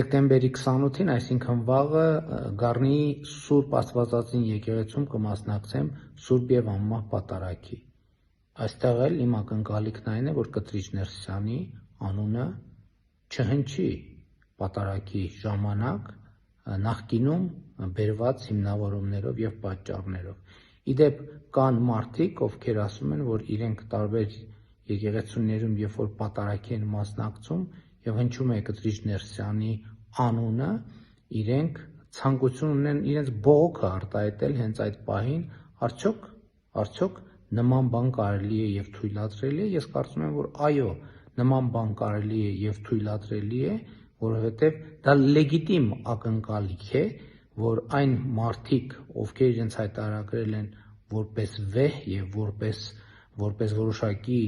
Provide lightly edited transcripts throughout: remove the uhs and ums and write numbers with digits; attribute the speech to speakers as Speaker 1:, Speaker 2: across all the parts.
Speaker 1: Սեպտեմբերի 28-ին, այսինքն վաղը Գառնի Սուրբ Աստվածածին եկեղեցում կմասնակցեմ Սուրբ եւ Անմահ Պատարագի։ Այստեղ էլ իմ ակնկալիքն այն է, որ Կտրիչ Ներսիսյանի անունը չհնչի պատարագի ժամանակ նախկինում բերված հիմնավորումներով եւ պատճառներով։ Իդեպ կան մարդիկ, ովքեր ասում են, որ իրենք տարբեր եկեղեցիներում, երբ որ պատարագի են մասնակցում եւ հնչում է Կտրիչ Ներսիսյանի անունը, իրենք ցանկություն ունեն իրենց բողոքը արտահայտել հենց այդ պահին, արդյոք նման բան կարելի է եւ թույլատրելի է։ Ես կարծում եմ, որ այո, նման բան կարելի է եւ թույլատրելի է, որովհետեւ դա լեգիտիմ ակնկալիք է, որ այն մարդիկ, ովքեր իրենց հայտարարել են որպես վեհ եւ որպես որոշակի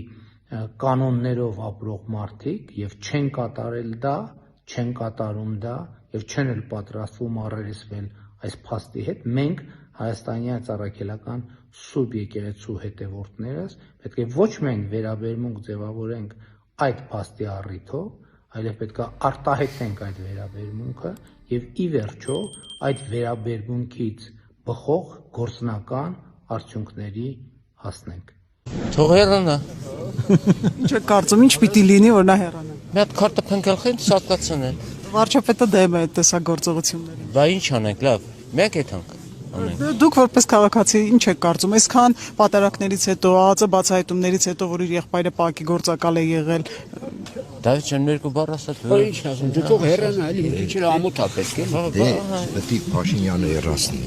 Speaker 1: կանոններով ապրող մարդիկ եւ չեն կատարել դա, չեն կատարում դա եւ չեն էլ պատրաստվում առերեսվել այս փաստի հետ, մենք հայաստանյան ծառայելական Սուրբ եկեղեցու հետևորդներս պետք է ոչ միայն վերաբերմունք ձևավորենք այդ փաստի առիթով, այլև պետք է արտահայտենք այդ վերաբերմունքը եւ ի վերջո այդ վերաբերմունքից բխող գործնական արդյունքների հասնենք։
Speaker 2: Թող հեռանա։
Speaker 3: Ինչ եք կարծում, ինչ պիտի լինի, որ նա հեռանա։
Speaker 2: Մի հատ քարտը փնկելքին սատկացնե։
Speaker 3: Վարչապետը դեմ է այդ տեսակ գործողություններին։
Speaker 2: Բա ինչ անենք, լավ, մեկ եթանք անենք։
Speaker 3: Դուք որպես քաղաքացի ինչ եք կարծում, այսքան պատարակներից հետո, ԱԱԾ բացահայտումներից հետո, որ իր եղբայրը ՊԱԿ-ի գործակալ է եղել։
Speaker 2: Դավիթ ջան, երկու բառ ասած։
Speaker 4: Ինչ ասում, դու թող հեռանա, էլի ինչ էլ ամոթ է պետք է։
Speaker 5: Դե պետք է Փաշինյանը հեռացնի,